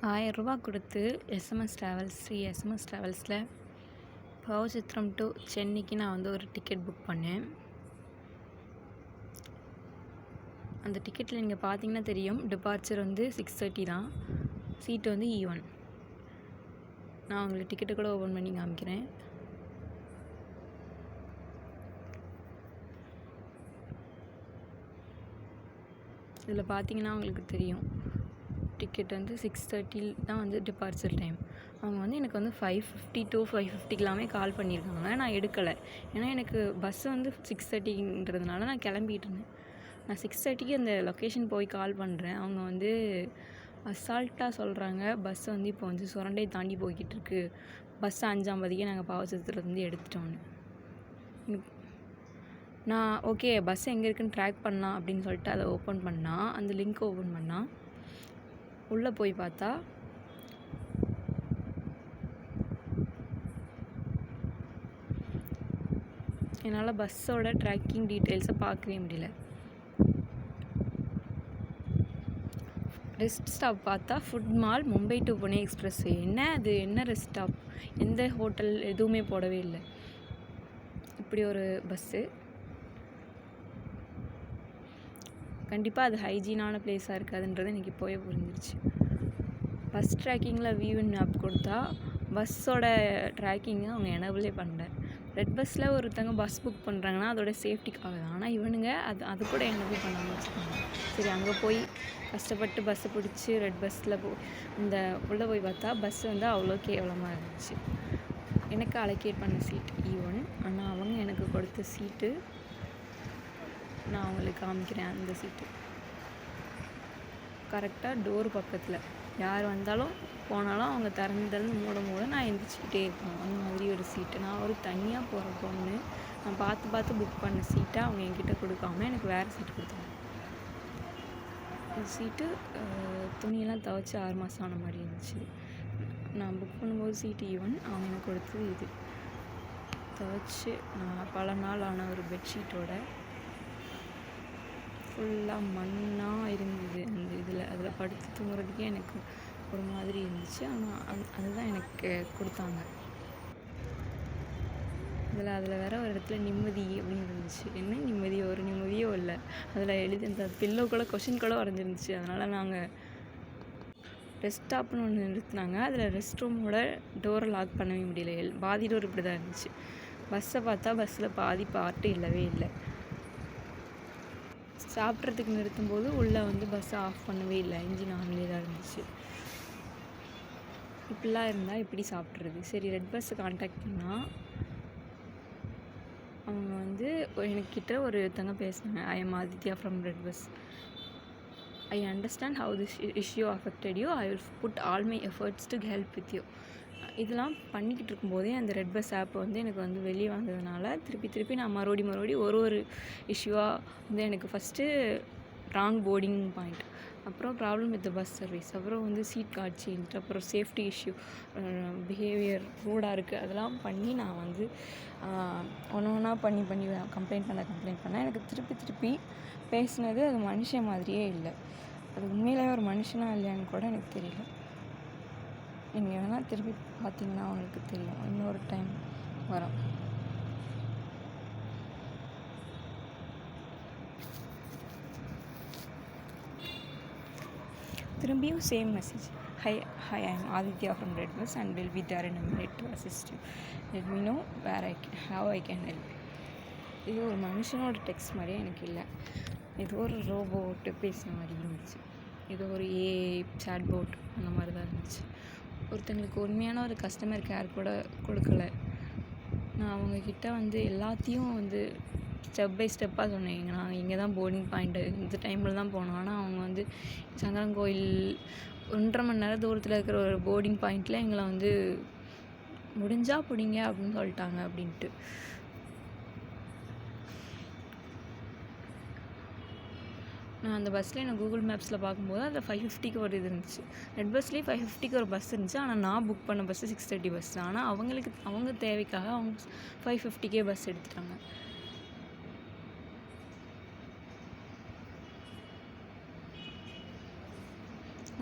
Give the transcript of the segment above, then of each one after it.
ரூ. 1000 கொடுத்து Sri SMS ட்ராவல்ஸில் பவச்சித்திரம் to சென்னைக்கு நான் வந்து ஒரு டிக்கெட் புக் பண்ணேன். அந்த டிக்கெட்டில் நீங்கள் பார்த்தீங்கன்னா தெரியும், டிபார்ச்சர் வந்து 6:30 தான், சீட்டு வந்து E1. நான் உங்களுக்கு டிக்கெட்டை கூட ஓப்பன் பண்ணி காமிக்கிறேன். இதில் பார்த்தீங்கன்னா உங்களுக்கு தெரியும், டிக்கெட் வந்து 6:30 தான் வந்து டிபார்ச்சர் டைம். அவங்க வந்து எனக்கு வந்து 5:50 to 5:50க்கெல்லாமே கால் பண்ணியிருக்காங்க. நான் எடுக்கலை, ஏன்னா எனக்கு பஸ்ஸு வந்து 6:30ன்றதுனால நான் கிளம்பிட்டு இருந்தேன். நான் 6:30க்கு அந்த லொக்கேஷன் போய் கால் பண்ணுறேன். அவங்க வந்து அசால்ட்டாக சொல்கிறாங்க, பஸ் வந்து இப்போ வந்து சுரண்டை தாண்டி போய்கிட்டு இருக்கு, பஸ் 5:50க்கே நாங்கள் பாவச்சத்திரத்துலேருந்து எடுத்துட்டோன்னு. நான் ஓகே, பஸ் எங்கே இருக்குன்னு ட்ராக் பண்ணலாம் அப்படின்னு சொல்லிட்டு அதை ஓப்பன் பண்ணால், அந்த லிங்க் ஓப்பன் பண்ணால் உள்ளே போய் பார்த்தா என்னால் பஸ்ஸோட ட்ராக்கிங் டீட்டெயில்ஸை பார்க்கவே முடியல. ரெஸ்ட் ஸ்டாப் பார்த்தா food mall, Mumbai to Pune expressway. என்ன ரெஸ்ட் ஸ்டாப், எந்த ஹோட்டல் எதுவுமே போடவே இல்லை. இப்படி ஒரு பஸ்ஸு. கண்டிப்பாக அது ஹைஜீனான பிளேஸாக இருக்காதுன்றது எனக்கு இப்போவே புரிஞ்சிருச்சு. பஸ் ட்ராக்கிங்கில் வியூன் மேப் கொடுத்தா பஸ்ஸோட ட்ராக்கிங்கை அவங்க எனபிளே பண்ணல. ரெட் பஸ்ஸில் ஒருத்தவங்க பஸ் புக் பண்ணுறாங்கன்னா அதோட சேஃப்டிக்காக தான், ஆனால் இவனுங்க அது கூட எனபிள் பண்ணாமல் வச்சுக்கோங்க. சரி, அங்கே போய் கஷ்டப்பட்டு பஸ்ஸை பிடிச்சி ரெட் பஸ்ஸில் இந்த உள்ளே போய் பார்த்தா பஸ் வந்து அவ்வளோ கேவலமாக இருந்துச்சு. எனக்கு அலோகேட் பண்ண சீட் E1, ஆனால் அவங்க எனக்கு கொடுத்த சீட்டு நான் அவங்களுக்கு காமிக்கிறேன். அந்த சீட்டு கரெக்டாக டோர் பக்கத்தில், யார் வந்தாலும் போனாலும் அவங்க திறந்து மூட நான் எந்திரிச்சிக்கிட்டே இருக்கணும். அந்த மாதிரி ஒரு சீட்டு. நான் ஒரு தனியாக போகிற பொண்ணு, நான் பார்த்து புக் பண்ண சீட்டை அவங்க என்கிட்ட கொடுக்காம எனக்கு வேறு சீட்டு கொடுத்தாங்க. இந்த சீட்டு துணியெல்லாம் துவைச்சி 6 மாதம் ஆன மாதிரி இருந்துச்சு. நான் புக் பண்ணும்போது சீட்டு E1, அவங்க எனக்கு கொடுத்தது இது. துவைச்சி நான் பல நாள் ஆன ஒரு பெட்ஷீட்டோட ஃபுல்லாக மண்ணாக இருந்தது. அந்த அதில் படுத்து தூங்குறதுக்கே எனக்கு ஒரு மாதிரி இருந்துச்சு. ஆனால் அதுதான் எனக்கு கொடுத்தாங்க. அதில் வேற ஒரு இடத்துல நிம்மதி அப்படின்னு இருந்துச்சு. என்ன நிம்மதி, ஒரு நிம்மதியோ இல்லை. அதில் எழுதி அந்த பில்லோ கூட கொஷின் கூட வரைஞ்சிருந்துச்சு. அதனால் நாங்கள் ரெஸ்ட் ஸ்டாப்னு ஒன்று நிறுத்தினாங்க. அதில் ரெஸ்ட் ரூமோட டோரை லாக் பண்ணவே முடியல. பாதி டோர் இப்படி தான் இருந்துச்சு. பஸ்ஸை பார்த்தா பஸ்ஸில் பாதி பார்ட்டு இல்லவே இல்லை. சாப்பிட்றதுக்கு நிறுத்தும்போது உள்ளே வந்து பஸ்ஸை ஆஃப் பண்ணவே இல்லை, இன்ஜின் ஆன்லேயே தான் இருந்துச்சு. இப்படிலாம் இருந்தால் எப்படி சாப்பிட்றது? சரி, ரெட் பஸ்ஸை கான்டாக்ட் பண்ணால் அவங்க வந்து எனக்கிட்ட ஒருத்தங்க பேசினாங்க. I am Aditya from red bus. I understand how this issue affected you. I will put all my efforts to help with you. இதெல்லாம் பண்ணிக்கிட்டு இருக்கும்போதே அந்த ரெட் பஸ் ஆப் வந்து எனக்கு வந்து வெளியே வந்ததுனால திருப்பி நான் மறுபடி ஒரு இஷ்யூவாக வந்து எனக்கு ஃபஸ்ட்டு ராங் போர்டிங் பாயிண்ட், அப்புறம் ப்ராப்ளம் வித் பஸ் சர்வீஸ், அப்புறம் வந்து சீட் கார்டு சேஞ்ச், அப்புறம் சேஃப்டி இஷ்யூ, பிஹேவியர் ரூடாக இருக்குது, அதெல்லாம் பண்ணி நான் வந்து ஒன்றா பண்ணி கம்ப்ளைண்ட் பண்ண எனக்கு திருப்பி பேசினது அது மனுஷன் மாதிரியே இல்லை. அது உண்மையிலே ஒரு மனுஷனா இல்லையான்னு கூட எனக்கு தெரியல. நீங்கள் வேணால் திருப்பி பார்த்தீங்கன்னா அவங்களுக்கு தெரியும். இன்னொரு டைம் வரோம். திரும்பியும் same message. Hi I am Aditya from red bus and will be there in a minute to assist you. Let me know where how I can help. இது ஒரு மனுஷனோட டெக்ஸ்ட் மாதிரியே எனக்கு இல்லை. ஏதோ ஒரு ரோபோட்டு பேசுன மாதிரி இருந்துச்சு. ஏதோ ஒரு சாட் போட் அந்த மாதிரி தான் இருந்துச்சு. ஒருத்தங்களுக்கு உண்மையான ஒரு கஸ்டமர் கேர் கூட கொடுக்கல. நான் அவங்கக்கிட்ட வந்து எல்லாத்தையும் வந்து ஸ்டெப் பை ஸ்டெப்பாக சொன்னேன். நான் இங்கே தான் போர்டிங் பாயிண்ட்டு, இந்த டைமில் தான் போனோம். ஆனால் அவங்க வந்து சங்கரன்கோயில் 1.5 மணி நேரம் தூரத்தில் இருக்கிற ஒரு போர்டிங் பாயிண்ட்டில் எங்களை வந்து முடிஞ்சால் பிடிங்க அப்படின்னு சொல்லிட்டாங்க அப்படின்ட்டு. நான் அந்த பஸ்ஸில் எனக்கு கூகுள் மேப்ஸில் பார்க்கும்போது அதில் 5:50க்கு ஒரு இது இருந்துச்சு. ரெட் பஸ்லேயே 5:50க்கு ஒரு பஸ் இருந்துச்சு. ஆனால் நான் புக் பண்ண பஸ்ஸு 6:30 பஸ் தான். ஆனால் அவங்க தேவைக்காக அவங்க 5:50க்கே பஸ் எடுத்துட்டாங்க.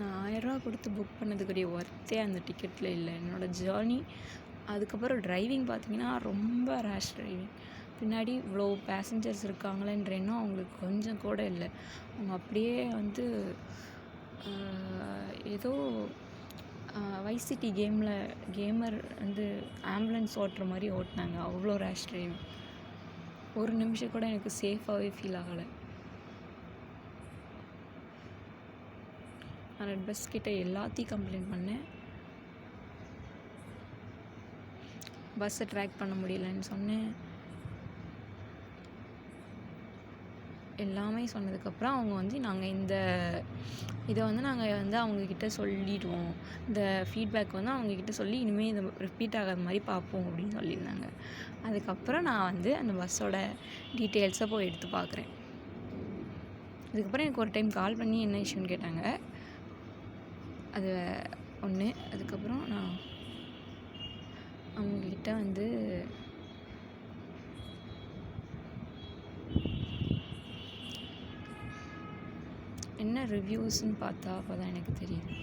நான் 1000 கொடுத்து புக் பண்ணதுக்குரிய ஒர்த்தே அந்த டிக்கெட்டில் இல்லை. என்னோடய ஜேர்னி அதுக்கப்புறம் டிரைவிங் பார்த்திங்கன்னா ரொம்ப ரேஷ் டிரைவிங். பின்னாடி இவ்வளோ பேசஞ்சர்ஸ் இருக்காங்களேன்ற எண்ணம் அவங்களுக்கு கொஞ்சம் கூட இல்லை. அவங்க அப்படியே வந்து ஏதோ வைஸ் சிட்டி கேமர் வந்து ஆம்புலன்ஸ் ஓட்டுற மாதிரி ஓட்டினாங்க. அவ்வளோ ரேஷ் டிரைவிங். ஒரு நிமிஷம் கூட எனக்கு சேஃபாகவே ஃபீல் ஆகலை. நான் ரெட் பஸ் கிட்ட எல்லாத்தையும் கம்ப்ளைண்ட் பண்ணேன். பஸ்ஸை ட்ராக் பண்ண முடியலன்னு சொன்னேன். எல்லாமே சொன்னதுக்கப்புறம் அவங்க வந்து நாங்கள் இதை வந்து நாங்கள் வந்து அவங்கக்கிட்ட சொல்லிடுவோம். இந்த ஃபீட்பேக் வந்து அவங்கக்கிட்ட சொல்லி இனிமேல் இதை ரிப்பீட் ஆகாத மாதிரி பார்ப்போம் அப்படின்னு சொல்லியிருந்தாங்க. அதுக்கப்புறம் நான் வந்து அந்த பஸ்ஸோட டீட்டெயில்ஸை போய் எடுத்து பார்க்குறேன். அதுக்கப்புறம் எனக்கு ஒரு டைம் கால் பண்ணி என்ன இஷ்யூன்னு கேட்டாங்க. அது ஒன்று. அதுக்கப்புறம் நான் அவங்கக்கிட்ட வந்து என்ன ரிவ்யூஸ்ன்னு பார்த்தா அப்போ தான் எனக்கு தெரியுது.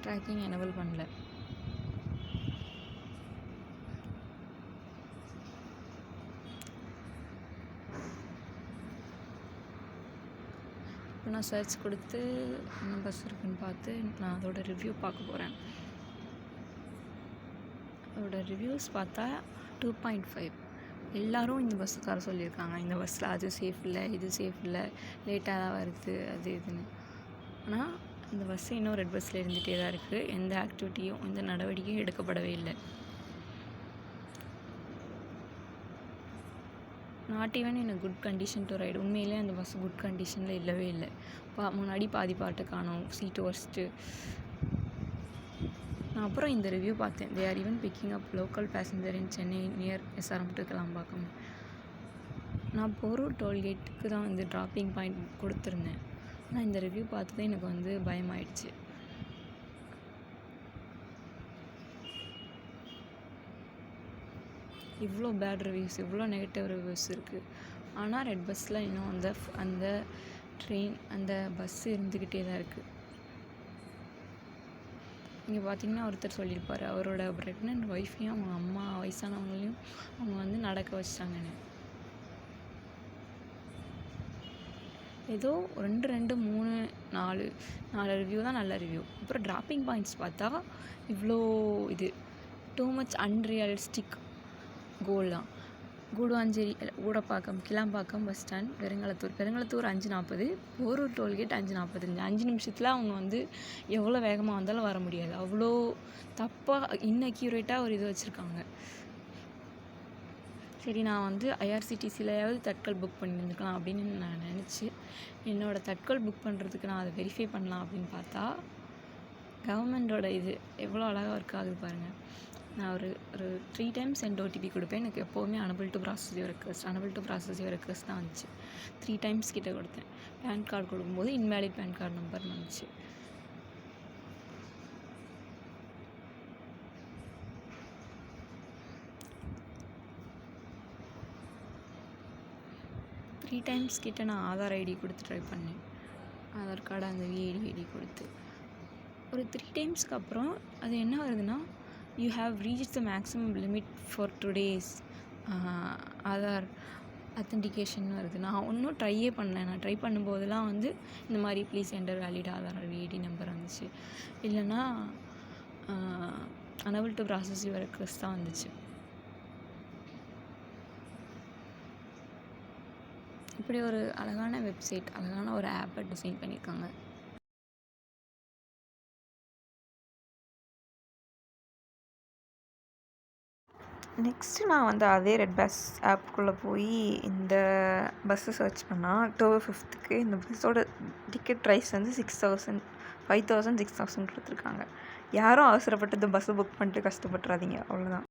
ட்ராக்கிங் எனேபிள் பண்ணல. இப்போ நான் சர்ச் கொடுத்து என்ன பஸ் இருக்குன்னு பார்த்து நான் அதோட ரிவ்யூ பார்க்க போகிறேன். அதோட ரிவ்யூஸ் பார்த்தா 2.5. எல்லோரும் இந்த பஸ்ஸுக்கார சொல்லியிருக்காங்க, இந்த பஸ்ஸில் அது சேஃப் இல்லை, இது சேஃப் இல்லை, லேட்டாக தான் வருது, அது இதுன்னு. ஆனால் இந்த பஸ்ஸு இன்னும் ரெட் பஸ்ஸில் இருந்துகிட்டே தான் இருக்குது. எந்த ஆக்டிவிட்டியும் எந்த நடவடிக்கையும் எடுக்கப்படவே இல்லை. Not even in good condition to ride. உண்மையிலே அந்த பஸ் குட் கண்டிஷனில் இல்லவே இல்லை. முன்னாடி பாதி பாட்டு காணும், சீட்டு ஒர்ஸ்ட்டு. நான் அப்புறம் இந்த ரிவ்யூ பார்த்தேன். They are even picking up local passenger in Chennai near SRM to Kilambakkam. நான் போரூர் டோல்கேட்டுக்கு தான் வந்து ட்ராப்பிங் பாயிண்ட் கொடுத்துருந்தேன். ஆனால் இந்த ரிவ்யூ பார்த்ததே எனக்கு வந்து பயமாயிடுச்சு. இவ்வளோ பேட் ரிவ்யூஸ், இவ்வளோ நெகட்டிவ் ரிவ்யூஸ் இருக்குது. ஆனால் ரெட் பஸ்ஸில் இன்னும் அந்த ட்ரெயின் அந்த பஸ்ஸு இருந்துக்கிட்டே தான் இருக்குது. இங்கே பார்த்திங்கன்னா ஒருத்தர் சொல்லியிருப்பார், அவரோட ப்ரெக்னென்ட் ஒய்ஃபையும் அவங்க அம்மா வயசானவங்களையும் அவங்க வந்து நடக்க வச்சிட்டாங்கன்னு. ஏதோ 2, 3, 4 ரிவ்யூ தான் நல்ல ரிவ்யூ. அப்புறம் ட்ராப்பிங் பாயிண்ட்ஸ் பார்த்தா இவ்வளோ இது டூ மச் அன்ரியலிஸ்டிக் கோல்லாம். Guduvanchery, Oodapakkam, Kilambakkam bus stand, Perungalathur 5:40, Porur toll gate 5:45. 5 நிமிஷத்தில் அவங்க வந்து எவ்வளோ வேகமாக வந்தாலும் வர முடியாது. அவ்வளோ தப்பாக இன்அக்யூரேட்டாக ஒரு இது வச்சுருக்காங்க. சரி, நான் வந்து IRCTCலையாவது தட்கல் புக் பண்ணியிருந்துக்கலாம் அப்படின்னு நான் நினச்சி என்னோடய தட்கல் புக் பண்ணுறதுக்கு நான் அதை வெரிஃபை பண்ணலாம் அப்படின்னு பார்த்தா கவர்மெண்ட்டோட இது எவ்வளோ அழகாக ஒர்க் ஆகுது பாருங்கள். நான் ஒரு 3 times சென்ட் OTP கொடுப்பேன். எனக்கு எப்போவுமே unable to process your request தான் வந்துச்சு. 3 times கிட்ட கொடுத்தேன். பேன் கார்டு கொடுக்கும்போது இன்வேலிட் பேன் கார்டு நம்பர்னு வந்துச்சு. த்ரீ டைம்ஸ் கிட்ட நான் ஆதார் ஐடி கொடுத்து ட்ரை பண்ணேன். ஆதார் கார்டு அந்த VID ஐடி கொடுத்து ஒரு 3 டைம்ஸ்க்கு அப்புறம் அது என்ன வருதுன்னா, you have reached the maximum limit for today's Aadhaar authentication வருது. நான் ஒன்றும் ட்ரையே பண்ணல. நான் ட்ரை பண்ணும்போதெல்லாம் வந்து இந்த மாதிரி please enter valid Aadhaar VID number வந்துச்சு. இல்லைன்னா unable to process your request தான் வந்துச்சு. இப்படி ஒரு அழகான வெப்சைட், அழகான ஒரு ஆப்பை டிசைன் பண்ணியிருக்காங்க. நெக்ஸ்ட்டு நான் வந்து அதே ரெட் பஸ் ஆப்புக்குள்ளே போய் இந்த பஸ்ஸை சர்ச் பண்ணால் October 5th இந்த பஸ்ஸோட டிக்கெட் ப்ரைஸ் வந்து 6,000, 5,000, 6,000 கொடுத்துருக்காங்க. யாரும் அவசரப்பட்டு இந்த பஸ்ஸை புக் பண்ணிட்டு கஷ்டப்பட்டுறாதீங்க, அவ்வளோதான்.